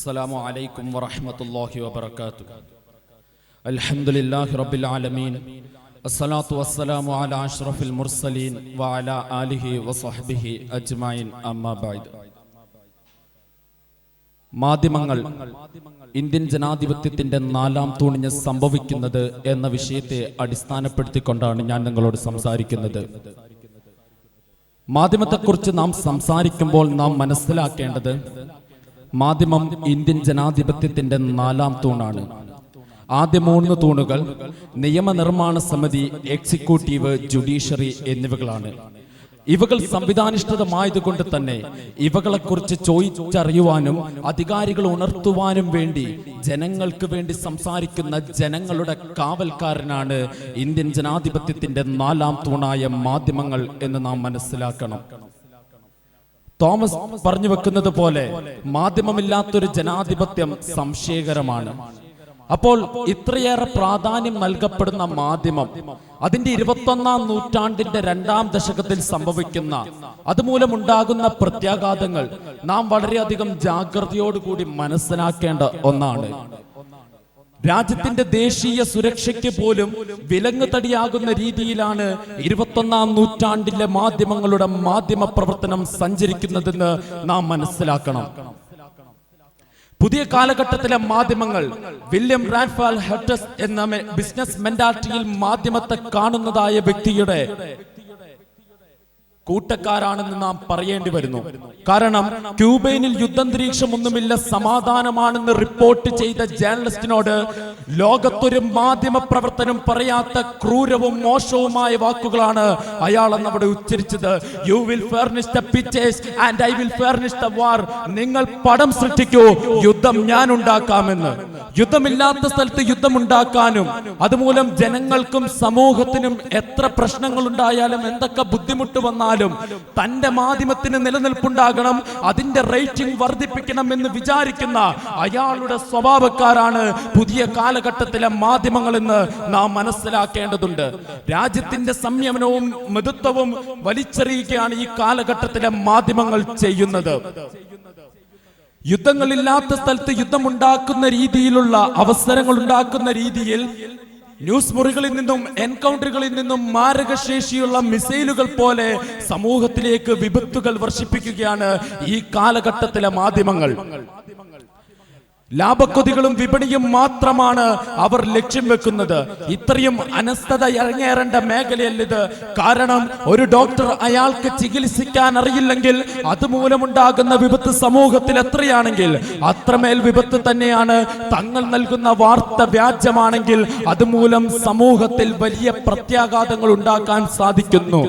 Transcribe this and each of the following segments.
അസ്സലാമു അലൈക്കും വറഹ്മത്തുള്ളാഹി വബറകാതുഹു. അൽഹംദുലില്ലാഹി റബ്ബിൽ ആലമീൻ. അസ്സലാത്തു വസ്സലാമു അലാ അഷ്റഫിൽ മുർസലീൻ വഅലാ ആലിഹി വസഹ്ബിഹി അജ്മഈൻ. അമ്മാ ബഅദ്. മാധ്യമങ്ങൾ ഇന്ത്യൻ ജനാധിപത്യത്തിന്റെ നാലാം തൂണിന് സംഭവിക്കുന്നത് എന്ന വിഷയത്തെ അടിസ്ഥാനപ്പെടുത്തിക്കൊണ്ടാണ് ഞാൻ നിങ്ങളോട് സംസാരിക്കുന്നത്. മാധ്യമത്തെക്കുറിച്ച് നാം സംസാരിക്കുമ്പോൾ നാം മനസ്സിലാക്കേണ്ടത് മാധ്യമം ഇന്ത്യൻ ജനാധിപത്യത്തിന്റെ നാലാം തൂണാണ്. ആദ്യ 3 തൂണുകൾ നിയമനിർമ്മാണ സമിതി, എക്സിക്യൂട്ടീവ്, ജുഡീഷ്യറി എന്നിവകളാണ്. ഇവകൾ സംവിധാനിഷ്ഠിതമായതുകൊണ്ട് തന്നെ ഇവകളെക്കുറിച്ച് ചോദിച്ചറിയുവാനും അധികാരികൾ ഉണർത്തുവാനും വേണ്ടി ജനങ്ങൾക്ക് വേണ്ടി സംസാരിക്കുന്ന ജനങ്ങളുടെ കാവൽക്കാരനാണ് ഇന്ത്യൻ ജനാധിപത്യത്തിന്റെ നാലാം തൂണായ മാധ്യമങ്ങൾ എന്ന് നാം മനസ്സിലാക്കണം. തോമസ് പറഞ്ഞു വെക്കുന്നത് പോലെ മാധ്യമമില്ലാത്തൊരു ജനാധിപത്യം സംശയകരമാണ്. അപ്പോൾ ഇത്രയേറെ പ്രാധാന്യം നൽകപ്പെടുന്ന മാധ്യമം അതിന്റെ 21ാം നൂറ്റാണ്ടിന്റെ 2ാം ദശകത്തിൽ സംഭവിക്കുന്ന അതുമൂലമുണ്ടാകുന്ന പ്രത്യാഘാതങ്ങൾ നാം വളരെയധികം ജാഗ്രതയോടുകൂടി മനസ്സിലാക്കേണ്ട ഒന്നാണ്. രാജ്യത്തിന്റെ ദേശീയ സുരക്ഷയ്ക്ക് പോലും വിലങ്ങുതടിയാകുന്ന രീതിയിലാണ് 21ാം നൂറ്റാണ്ടിലെ മാധ്യമങ്ങളുടെ മാധ്യമ പ്രവർത്തനം സഞ്ചരിക്കുന്നതെന്ന് നാം മനസ്സിലാക്കണം. പുതിയ കാലഘട്ടത്തിലെ മാധ്യമങ്ങൾ വില്യം റാൻഫാൽ ഹെർട്സ് എന്ന ബിസിനസ് മെന്റാലിറ്റിയിൽ മാധ്യമത്തെ കാണുന്നതായ വ്യക്തിയുടെ കൂട്ടക്കാരാണെന്ന് നാം പറയേണ്ടി വരുന്നു. കാരണം ക്യൂബയിൽ യുദ്ധാന്തരീക്ഷം ഒന്നുമില്ല, സമാധാനമാണെന്ന് റിപ്പോർട്ട് ചെയ്ത ജേർണലിസ്റ്റിനോട് ലോകത്തൊരു മാധ്യമ പ്രവർത്തനം പറയാത്ത ക്രൂരവും മോശവുമായ വാക്കുകളാണ് അയാൾ അന്ന് അവിടെ ഉച്ചരിച്ചത്. You will furnish the pictures and I will furnish the war. നിങ്ങൾ പടം സൃഷ്ടിക്കൂ, യുദ്ധം ഞാൻ ഉണ്ടാക്കാമെന്ന്. യുദ്ധമില്ലാത്ത സ്ഥലത്ത് യുദ്ധം ഉണ്ടാക്കാനും അതുമൂലം ജനങ്ങൾക്കും സമൂഹത്തിനും എത്ര പ്രശ്നങ്ങൾ ഉണ്ടായാലും എന്തൊക്കെ ബുദ്ധിമുട്ട് വന്നാലും തന്റെ മാധ്യമത്തിന് നിലനിൽപ്പുണ്ടാകണം, അതിന്റെ റേറ്റിംഗ് വർദ്ധിപ്പിക്കണം എന്ന് വിചാരിക്കുന്ന അയാളുടെ സ്വഭാവക്കാരാണ് പുതിയ കാലഘട്ടത്തിലെ മാധ്യമങ്ങൾ എന്ന് നാം മനസ്സിലാക്കേണ്ടതുണ്ട്. രാജ്യത്തിന്റെ സംയമനവും മിതത്വവും വലിച്ചെറിയുകയാണ് ഈ കാലഘട്ടത്തിലെ മാധ്യമങ്ങൾ ചെയ്യുന്നത്. യുദ്ധങ്ങളില്ലാത്ത സ്ഥലത്ത് യുദ്ധമുണ്ടാക്കുന്ന രീതിയിലുള്ള അവസരങ്ങൾ ഉണ്ടാക്കുന്ന രീതിയിൽ ന്യൂസ് മുറികളിൽ നിന്നും എൻകൗണ്ടറുകളിൽ നിന്നും മാരകശേഷിയുള്ള മിസൈലുകൾ പോലെ സമൂഹത്തിലേക്ക് വിപത്തുകൾ വർഷിപ്പിക്കുകയാണ് ഈ കാലഘട്ടത്തിലെ മാധ്യമങ്ങൾ. ലാഭക്കൊതികളും വിപണിയും മാത്രമാണ് അവർ ലക്ഷ്യം വെക്കുന്നത്. ഇത്രയും അനസ്ഥത ഇറങ്ങേറേണ്ട മേഖലയല്ലിത്. കാരണം ഒരു ഡോക്ടർ അയാൾക്ക് ചികിത്സിക്കാൻ അറിയില്ലെങ്കിൽ അതുമൂലമുണ്ടാകുന്ന വിപത്ത് സമൂഹത്തിൽ എത്രയാണെങ്കിൽ അത്രമേൽ വിപത്ത് തന്നെയാണ്. തങ്ങൾ നൽകുന്ന വാർത്ത വ്യാജമാണെങ്കിൽ അതുമൂലം സമൂഹത്തിൽ വലിയ പ്രത്യാഘാതങ്ങൾ ഉണ്ടാക്കാൻ സാധിക്കുന്നു.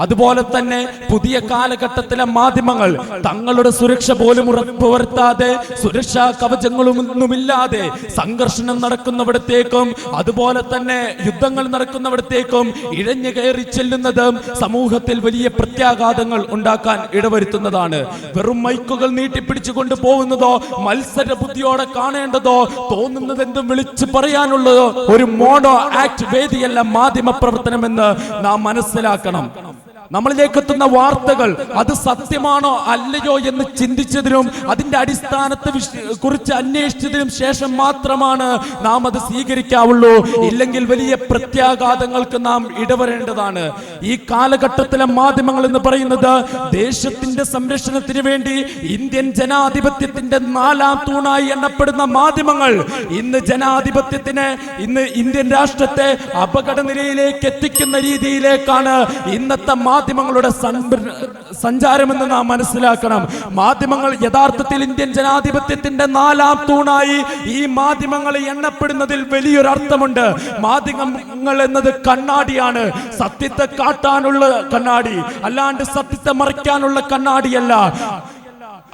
അതുപോലെ തന്നെ പുതിയ കാലഘട്ടത്തിലെ മാധ്യമങ്ങൾ തങ്ങളുടെ സുരക്ഷ പോലും ഉറപ്പുവരുത്താതെ, സുരക്ഷാ കവചങ്ങളൊന്നുമില്ലാതെ സംഘർഷണം നടക്കുന്നിടത്തേക്കും അതുപോലെ തന്നെ യുദ്ധങ്ങൾ നടക്കുന്നിടത്തേക്കും ഇഴഞ്ഞു കയറി ചെല്ലുന്നത് സമൂഹത്തിൽ വലിയ പ്രത്യാഘാതങ്ങൾ ഉണ്ടാക്കാൻ ഇടവരുത്തുന്നതാണ്. വെറും മൈക്കുകൾ നീട്ടിപ്പിടിച്ചുകൊണ്ട് പോകുന്നതോ മത്സര ബുദ്ധിയോടെ കാണേണ്ടതോ തോന്നുന്നത് എന്തും വിളിച്ചു പറയാനുള്ളതോ ഒരു മോണോ ആക്ട് വേദിയല്ല മാധ്യമ പ്രവർത്തനമെന്ന് നാം മനസ്സിലാക്കണം. നമ്മളിലേക്ക് എത്തുന്ന വാർത്തകൾ അത് സത്യമാണോ അല്ലയോ എന്ന് ചിന്തിച്ചതിനും അതിന്റെ അടിസ്ഥാനത്തെ കുറിച്ച് അന്വേഷിച്ചതിനും ശേഷം മാത്രമാണ് നാം അത് സ്വീകരിക്കാവുള്ളൂ. ഇല്ലെങ്കിൽ വലിയ പ്രത്യാഘാതങ്ങൾക്ക് നാം ഇടവരേണ്ടതാണ്. ഈ കാലഘട്ടത്തിലെ മാധ്യമങ്ങൾ എന്ന് പറയുന്നത് ദേശത്തിന്റെ സംരക്ഷണത്തിന് വേണ്ടി ഇന്ത്യൻ ജനാധിപത്യത്തിന്റെ നാലാം തൂണായി എണ്ണപ്പെടുന്ന മാധ്യമങ്ങൾ ഇന്ന് ജനാധിപത്യത്തിന്, ഇന്ന് ഇന്ത്യൻ രാഷ്ട്രത്തെ അപകട നിലയിലേക്ക് എത്തിക്കുന്ന രീതിയിലേക്കാണ് ഇന്നത്തെ മാധ്യമങ്ങളുടെ സഞ്ചാരമെന്ന് നാം മനസ്സിലാക്കണം. മാധ്യമങ്ങൾ യഥാർത്ഥത്തിൽ ഇന്ത്യൻ ജനാധിപത്യത്തിന്റെ നാലാം തൂണായി ഈ മാധ്യമങ്ങൾ എണ്ണപ്പെടുന്നതിൽ വലിയൊരു അർത്ഥമുണ്ട്. മാധ്യമങ്ങൾ എന്നത് കണ്ണാടിയാണ്, സത്യത്തെ കാട്ടാനുള്ള കണ്ണാടി, അല്ലാണ്ട് സത്യത്തെ മറയ്ക്കാനുള്ള കണ്ണാടിയല്ല.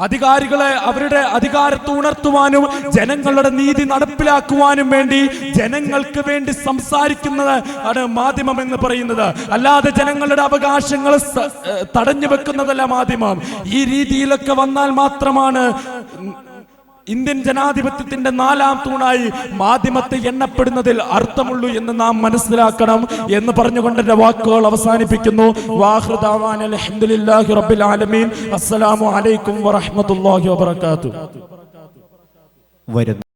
അധികാരികളെ അവരുടെ അധികാരത്തെ ഉണർത്തുവാനും ജനങ്ങളുടെ നീതി നടപ്പിലാക്കുവാനും വേണ്ടി ജനങ്ങൾക്ക് വേണ്ടി സംസാരിക്കുന്നത് ആണ് മാധ്യമം എന്ന് പറയുന്നത്. അല്ലാതെ ജനങ്ങളുടെ അവകാശങ്ങൾ തടഞ്ഞു വെക്കുന്നതല്ല മാധ്യമം. ഈ രീതിയിലൊക്കെ വന്നാൽ മാത്രമാണ് ഇന്ത്യൻ ജനാധിപത്യത്തിന്റെ നാലാം തൂണായി മാധ്യമത്തെ എണ്ണപ്പെടുന്നതിൽ അർത്ഥമുള്ളൂ എന്ന് നാം മനസ്സിലാക്കണം എന്ന് പറഞ്ഞുകൊണ്ട് എന്റെ വാക്കുകൾ അവസാനിപ്പിക്കുന്നു. വാഖിറു ദഅവാന അൽഹംദുലില്ലാഹി റബ്ബിൽ ആലമീൻ. അസ്സലാമു അലൈക്കും വറഹ്മത്തുള്ളാഹി വബറകാതുഹു. വരുന്നു.